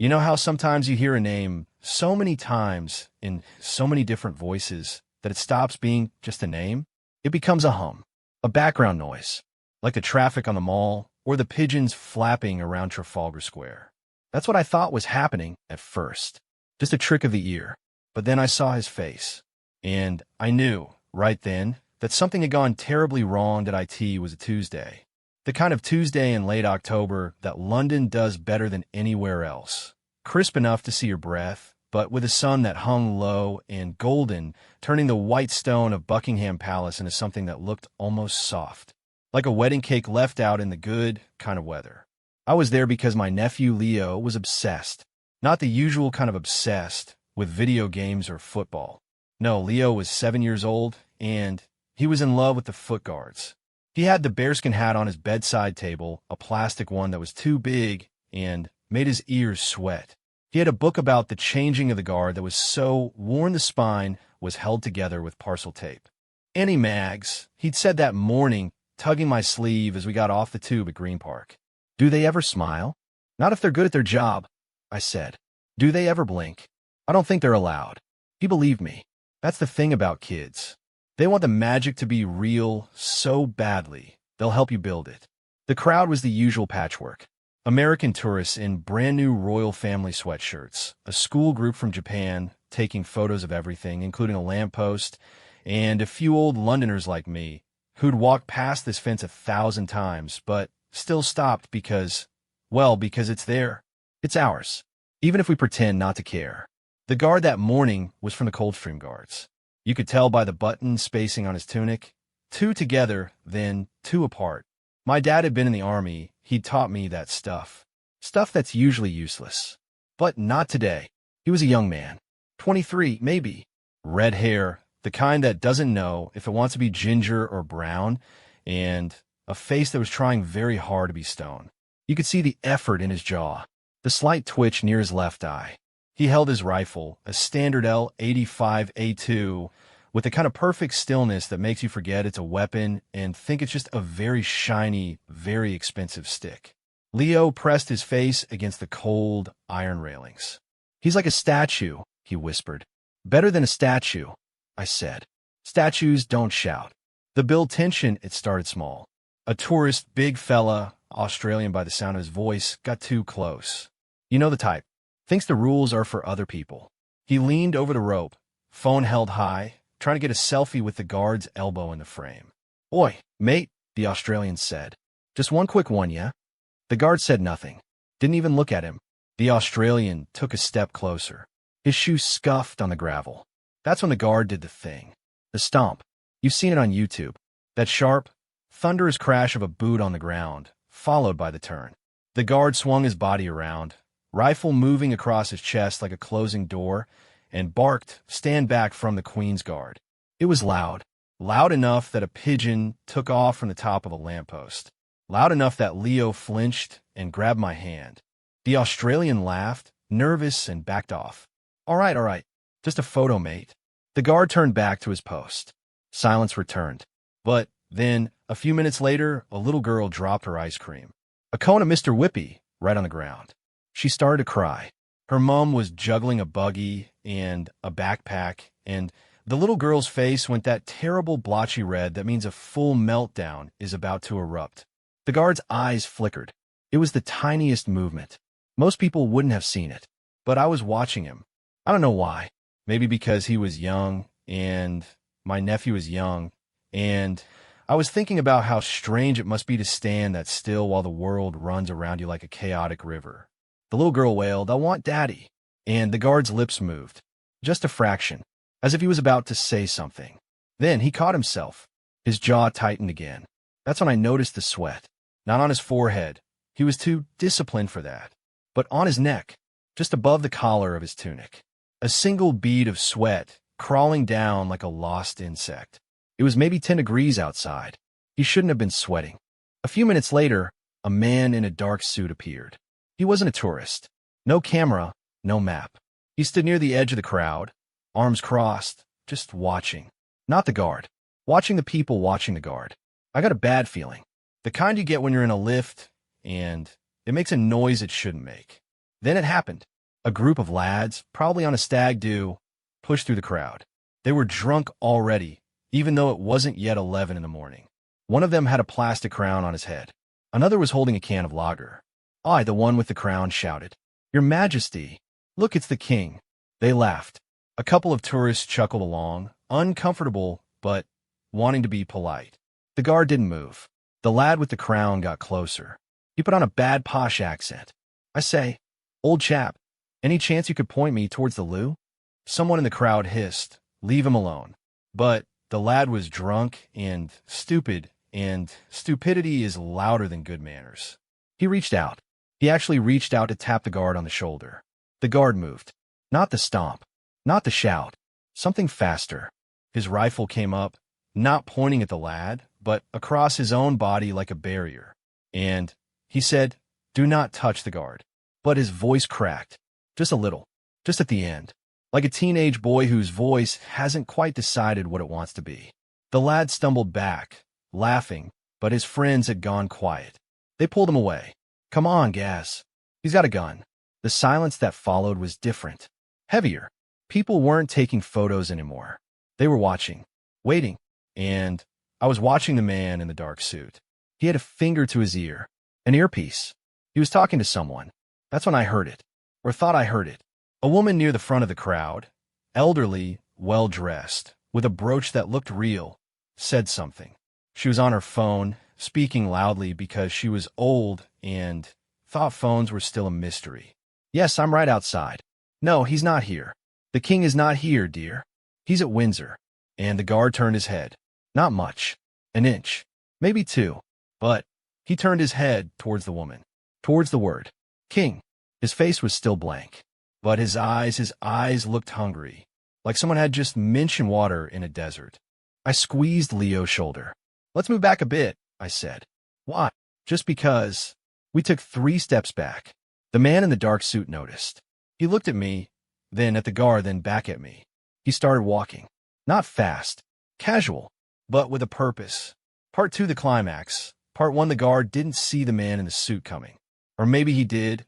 You know how sometimes you hear a name so many times in so many different voices that it stops being just a name? It becomes a hum, a background noise, like the traffic on the mall or the pigeons flapping around Trafalgar Square. That's what I thought was happening at first, just a trick of the ear. But then I saw his face, and I knew, right then, that something had gone terribly wrong at IT was a Tuesday. The kind of Tuesday in late October that London does better than anywhere else. Crisp enough to see your breath, but with a sun that hung low and golden, turning the white stone of Buckingham Palace into something that looked almost soft, like a wedding cake left out in the good kind of weather. I was there because my nephew Leo was obsessed. Not the usual kind of obsessed with video games or football. No, Leo was 7 years old, and he was in love with the foot guards. He had the bearskin hat on his bedside table, a plastic one that was too big and made his ears sweat. He had a book about the changing of the guard that was so worn the spine was held together with parcel tape. Annie Mags, he'd said that morning, tugging my sleeve as we got off the tube at Green Park. Do they ever smile? Not if they're good at their job, I said. Do they ever blink? I don't think they're allowed. He believed me. That's the thing about kids. They want the magic to be real so badly, they'll help you build it. The crowd was the usual patchwork. American tourists in brand new royal family sweatshirts, a school group from Japan taking photos of everything, including a lamppost, and a few old Londoners like me, who'd walked past this fence 1,000 times, but still stopped because it's there. It's ours, even if we pretend not to care. The guard that morning was from the Coldstream Guards. You could tell by the button spacing on his tunic. 2 together, then 2 apart. My dad had been in the army. He'd taught me that stuff. Stuff that's usually useless. But not today. He was a young man. 23, maybe. Red hair, the kind that doesn't know if it wants to be ginger or brown, and a face that was trying very hard to be stone. You could see the effort in his jaw, the slight twitch near his left eye. He held his rifle, a standard L85A2, with the kind of perfect stillness that makes you forget it's a weapon and think it's just a very shiny, very expensive stick. Leo pressed his face against the cold iron railings. He's like a statue, he whispered. Better than a statue, I said. Statues don't shout. The build tension, it started small. A tourist, big fella, Australian by the sound of his voice, got too close. You know the type. Thinks the rules are for other people. He leaned over the rope, phone held high, trying to get a selfie with the guard's elbow in the frame. Oi, mate, the Australian said. Just one quick one, yeah? The guard said nothing. Didn't even look at him. The Australian took a step closer. His shoe scuffed on the gravel. That's when the guard did the thing. The stomp. You've seen it on YouTube. That sharp, thunderous crash of a boot on the ground, followed by the turn. The guard swung his body around, rifle moving across his chest like a closing door, and barked, "Stand back from the Queen's Guard." It was loud. Loud enough that a pigeon took off from the top of a lamppost. Loud enough that Leo flinched and grabbed my hand. The Australian laughed, nervous, and backed off. All right. Just a photo, mate." The guard turned back to his post. Silence returned. But then, a few minutes later, a little girl dropped her ice cream. A cone of Mr. Whippy right on the ground. She started to cry. Her mom was juggling a buggy and a backpack, and the little girl's face went that terrible blotchy red that means a full meltdown is about to erupt. The guard's eyes flickered. It was the tiniest movement. Most people wouldn't have seen it, but I was watching him. I don't know why. Maybe because he was young, and my nephew is young, and I was thinking about how strange it must be to stand that still while the world runs around you like a chaotic river. The little girl wailed, "I want Daddy." And the guard's lips moved. Just a fraction, as if he was about to say something. Then he caught himself. His jaw tightened again. That's when I noticed the sweat. Not on his forehead. He was too disciplined for that. But on his neck, just above the collar of his tunic. A single bead of sweat crawling down like a lost insect. It was maybe 10 degrees outside. He shouldn't have been sweating. A few minutes later, a man in a dark suit appeared. He wasn't a tourist. No camera, no map. He stood near the edge of the crowd, arms crossed, just watching. Not the guard. Watching the people watching the guard. I got a bad feeling. The kind you get when you're in a lift, and it makes a noise it shouldn't make. Then it happened. A group of lads, probably on a stag do, pushed through the crowd. They were drunk already, even though it wasn't yet 11 in the morning. One of them had a plastic crown on his head. Another was holding a can of lager. I, the one with the crown, shouted, "Your Majesty! Look, it's the king!" They laughed. A couple of tourists chuckled along, uncomfortable, but wanting to be polite. The guard didn't move. The lad with the crown got closer. He put on a bad posh accent. "I say, old chap, any chance you could point me towards the loo?" Someone in the crowd hissed, "Leave him alone." But the lad was drunk and stupid, and stupidity is louder than good manners. He reached out. He actually reached out to tap the guard on the shoulder. The guard moved. Not the stomp, not the shout, something faster. His rifle came up, not pointing at the lad, but across his own body like a barrier. And he said, "Do not touch the guard." But his voice cracked, just a little, just at the end, like a teenage boy whose voice hasn't quite decided what it wants to be. The lad stumbled back, laughing, but his friends had gone quiet. They pulled him away. "Come on, Gaz. He's got a gun." The silence that followed was different, heavier. People weren't taking photos anymore. They were watching, waiting, and I was watching the man in the dark suit. He had a finger to his ear, an earpiece. He was talking to someone. That's when I heard it, or thought I heard it. A woman near the front of the crowd, elderly, well-dressed, with a brooch that looked real, said something. She was on her phone, speaking loudly because she was old and thought phones were still a mystery. "Yes, I'm right outside." "No, he's not here. The king is not here, dear. He's at Windsor." And the guard turned his head. Not much. An inch. Maybe two. But he turned his head towards the woman. Towards the word. "King." His face was still blank. But his eyes looked hungry. Like someone had just mentioned water in a desert. I squeezed Leo's shoulder. "Let's move back a bit," I said. "Why?" "Just because." We took 3 steps back. The man in the dark suit noticed. He looked at me, then at the guard, then back at me. He started walking. Not fast. Casual. But with a purpose. Part 2, the climax. Part 1, the guard didn't see the man in the suit coming. Or maybe he did,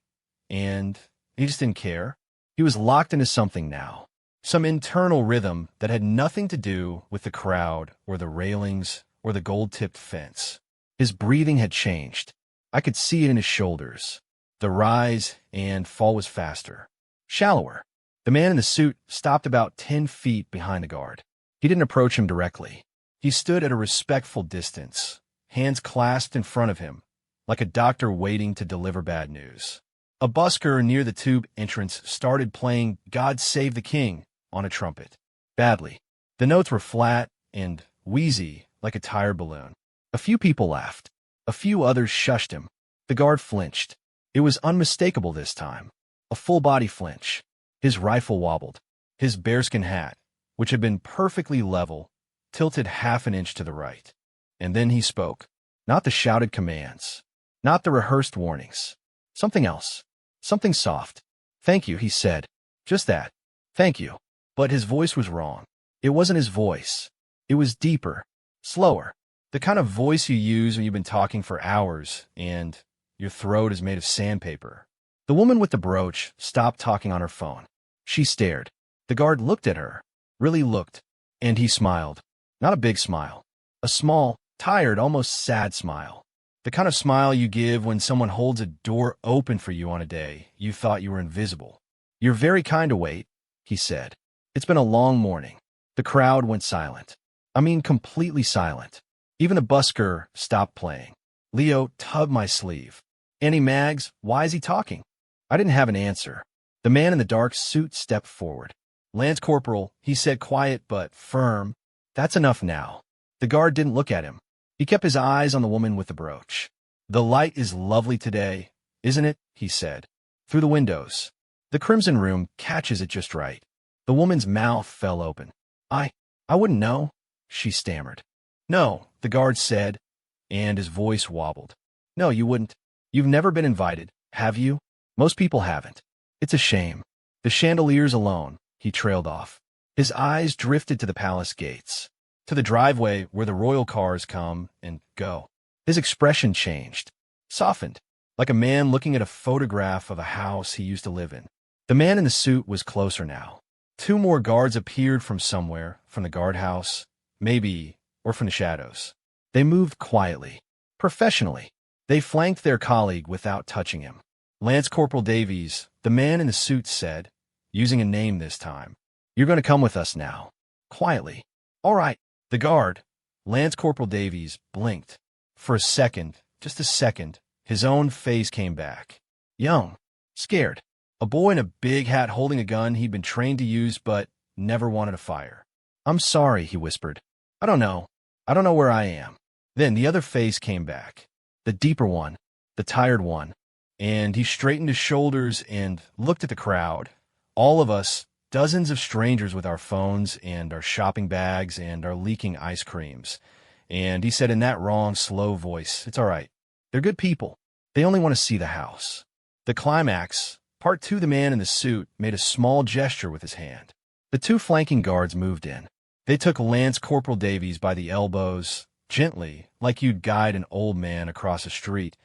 and he just didn't care. He was locked into something now. Some internal rhythm that had nothing to do with the crowd or the railings or the gold-tipped fence. His breathing had changed. I could see it in his shoulders. The rise and fall was faster. Shallower. The man in the suit stopped about 10 feet behind the guard. He didn't approach him directly. He stood at a respectful distance, hands clasped in front of him, like a doctor waiting to deliver bad news. A busker near the tube entrance started playing "God Save the King" on a trumpet. Badly. The notes were flat and wheezy, like a tired balloon. A few people laughed. A few others shushed him. The guard flinched. It was unmistakable this time. A full-body flinch. His rifle wobbled. His bearskin hat, which had been perfectly level, tilted half an inch to the right. And then he spoke. Not the shouted commands. Not the rehearsed warnings. Something else. Something soft. "Thank you," he said. Just that. "Thank you." But his voice was wrong. It wasn't his voice. It was deeper. Slower. The kind of voice you use when you've been talking for hours and your throat is made of sandpaper. The woman with the brooch stopped talking on her phone. She stared. The guard looked at her. Really looked. And he smiled. Not a big smile. A small, tired, almost sad smile. The kind of smile you give when someone holds a door open for you on a day you thought you were invisible. "You're very kind to wait," he said. "It's been a long morning." The crowd went silent. I mean, completely silent. Even the busker stopped playing. Leo tugged my sleeve. "Annie Maggs, why is he talking?" I didn't have an answer. The man in the dark suit stepped forward. "Lance Corporal," he said, quiet but firm. "That's enough now." The guard didn't look at him. He kept his eyes on the woman with the brooch. "The light is lovely today, isn't it?" he said. "Through the windows. The Crimson Room catches it just right." The woman's mouth fell open. I wouldn't know," she stammered. "No," the guard said, and his voice wobbled. "No, you wouldn't. You've never been invited, have you? Most people haven't. It's a shame. The chandeliers alone," he trailed off. His eyes drifted to the palace gates, to the driveway where the royal cars come and go. His expression changed, softened, like a man looking at a photograph of a house he used to live in. The man in the suit was closer now. Two more guards appeared from somewhere, from the guardhouse, maybe, or from the shadows. They moved quietly, professionally. They flanked their colleague without touching him. Lance Corporal Davies, the man in the suit, said, using a name this time, "You're going to come with us now." Quietly. "All right." The guard, Lance Corporal Davies, blinked. For a second, just a second, his own face came back. Young. Scared. A boy in a big hat holding a gun he'd been trained to use but never wanted to fire. "I'm sorry," he whispered. I don't know where I am." Then the other face came back. The deeper one. The tired one. And he straightened his shoulders and looked at the crowd. All of us, dozens of strangers with our phones and our shopping bags and our leaking ice creams. And he said in that wrong, slow voice, "It's all right. They're good people. They only want to see the house." The climax, part two. The man in the suit made a small gesture with his hand. The two flanking guards moved in. They took Lance Corporal Davies by the elbows, gently, like you'd guide an old man across a street,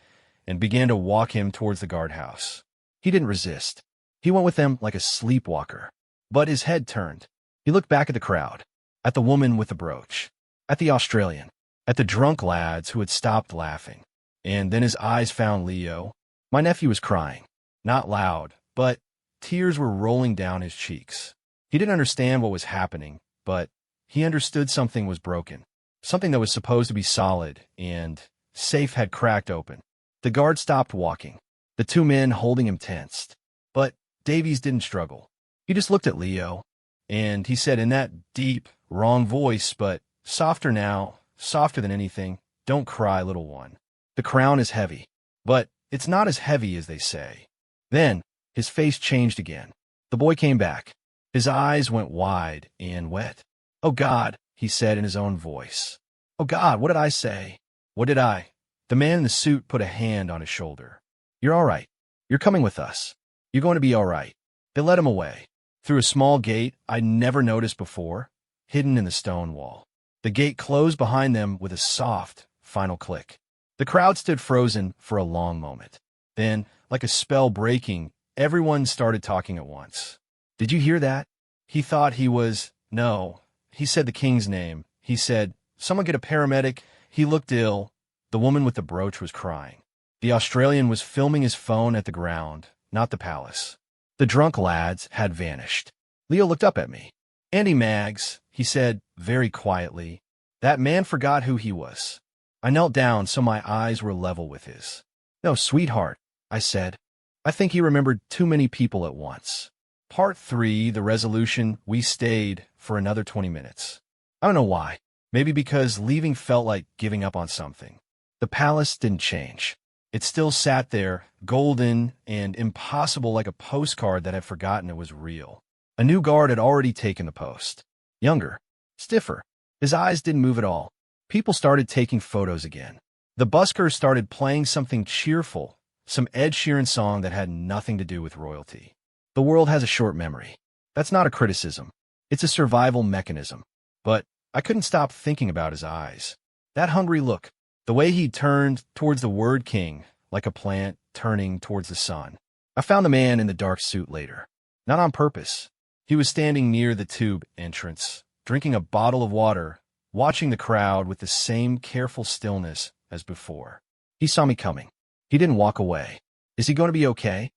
and began to walk him towards the guardhouse. He didn't resist. He went with them like a sleepwalker. But his head turned. He looked back at the crowd, at the woman with the brooch, at the Australian, at the drunk lads who had stopped laughing. And then his eyes found Leo. My nephew was crying. Not loud, but tears were rolling down his cheeks. He didn't understand what was happening, but he understood something was broken. Something that was supposed to be solid and safe had cracked open. The guard stopped walking. The two men holding him tensed. But Davies didn't struggle. He just looked at Leo, and he said in that deep, wrong voice, but softer now, softer than anything, "Don't cry, little one. The crown is heavy, but it's not as heavy as they say." Then his face changed again. The boy came back. His eyes went wide and wet. "Oh, God," he said in his own voice. "Oh, God, what did I say? What did I?" The man in the suit put a hand on his shoulder. "You're all right. You're coming with us. You're going to be all right." They led him away, through a small gate I'd never noticed before, hidden in the stone wall. The gate closed behind them with a soft, final click. The crowd stood frozen for a long moment. Then, like a spell breaking, everyone started talking at once. "Did you hear that?" He thought he was... No. He said the king's name. He said, "Someone get a paramedic." He looked ill. The woman with the brooch was crying. The Australian was filming his phone at the ground, not the palace. The drunk lads had vanished. Leo looked up at me. "Andy Maggs," he said very quietly. "That man forgot who he was." I knelt down so my eyes were level with his. "No, sweetheart," I said. "I think he remembered too many people at once." Part 3, the resolution, we stayed for another 20 minutes. I don't know why. Maybe because leaving felt like giving up on something. The palace didn't change. It still sat there, golden and impossible, like a postcard that had forgotten it was real. A new guard had already taken the post. Younger. Stiffer. His eyes didn't move at all. People started taking photos again. The buskers started playing something cheerful, some Ed Sheeran song that had nothing to do with royalty. The world has a short memory. That's not a criticism. It's a survival mechanism. But I couldn't stop thinking about his eyes. That hungry look. The way he turned towards the word king, like a plant turning towards the sun. I found the man in the dark suit later. Not on purpose. He was standing near the tube entrance, drinking a bottle of water, watching the crowd with the same careful stillness as before. He saw me coming. He didn't walk away. "Is he going to be okay?"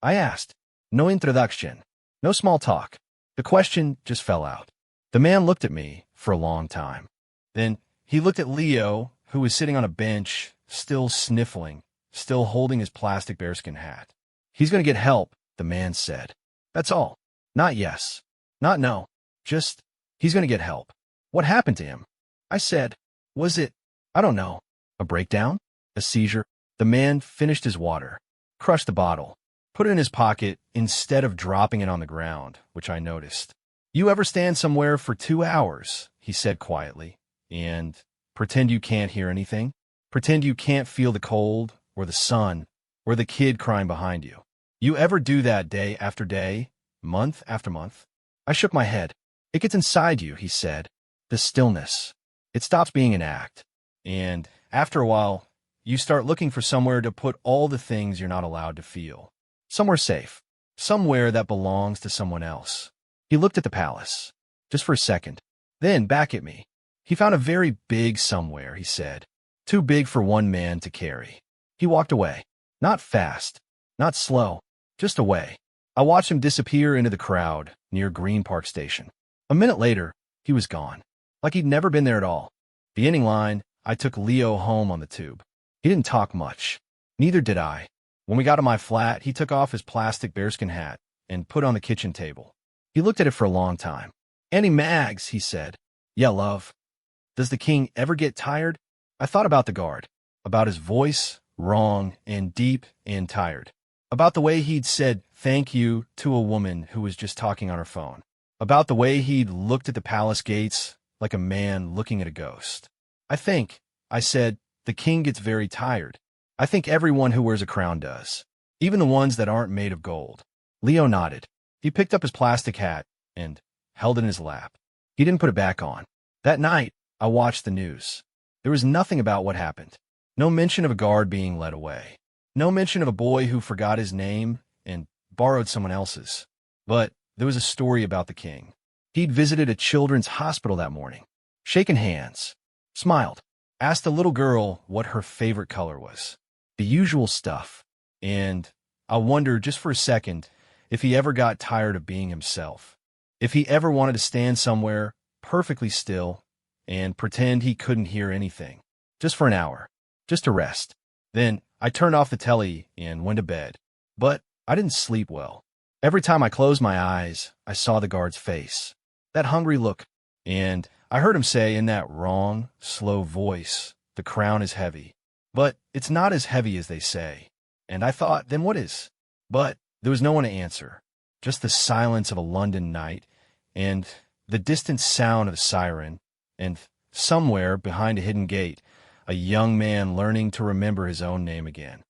I asked. No introduction. No small talk. The question just fell out. The man looked at me for a long time. Then he looked at Leo, who was sitting on a bench, still sniffling, still holding his plastic bearskin hat. "He's going to get help," the man said. "That's all. Not yes. Not no. Just, he's going to get help." "What happened to him?" I said. "Was it, I don't know, a breakdown? A seizure?" The man finished his water, crushed the bottle, put it in his pocket instead of dropping it on the ground, which I noticed. "You ever stand somewhere for 2 hours," he said quietly, "and pretend you can't hear anything? Pretend you can't feel the cold, or the sun, or the kid crying behind you? You ever do that day after day, month after month?" I shook my head. "It gets inside you," he said. "The stillness. It stops being an act. And after a while, you start looking for somewhere to put all the things you're not allowed to feel. Somewhere safe. somewhere that belongs to someone else. He looked at the palace, just for a second, then back at me. He found a very big somewhere, he said. Too big for one man to carry. He walked away. Not fast, not slow, just away. I watched him disappear into the crowd near Green Park Station. A minute later, he was gone, like he'd never been there at all. The ending line, I took Leo home on the tube. He didn't talk much. Neither did I. When we got to my flat, he took off his plastic bearskin hat and put it on the kitchen table. He looked at it for a long time. "Annie Mags," he said. "Yeah, love. Does the king ever get tired?" I thought about the guard, about his voice, wrong and deep and tired, about the way he'd said thank you to a woman who was just talking on her phone, about the way he'd looked at the palace gates like a man looking at a ghost. I said, the king gets very tired. I think everyone who wears a crown does, even the ones that aren't made of gold. Leo nodded. He picked up his plastic hat and held it in his lap. He didn't put it back on. That night, I watched the news. There was nothing about what happened. No mention of a guard being led away. No mention of a boy who forgot his name and borrowed someone else's. But there was a story about the king. He'd visited a children's hospital that morning, shaken hands, smiled, asked a little girl what her favorite color was. The usual stuff. And I wondered just for a second if he ever got tired of being himself. If he ever wanted to stand somewhere perfectly still and pretend he couldn't hear anything. Just for an hour. Just to rest. Then I turned off the telly and went to bed. But I didn't sleep well. Every time I closed my eyes, I saw the guard's face. That hungry look. And I heard him say in that wrong, slow voice, "The crown is heavy." But it's not as heavy as they say. And I thought, then what is? But there was no one to answer. Just the silence of a London night, and the distant sound of a siren, and somewhere behind a hidden gate, a young man learning to remember his own name again.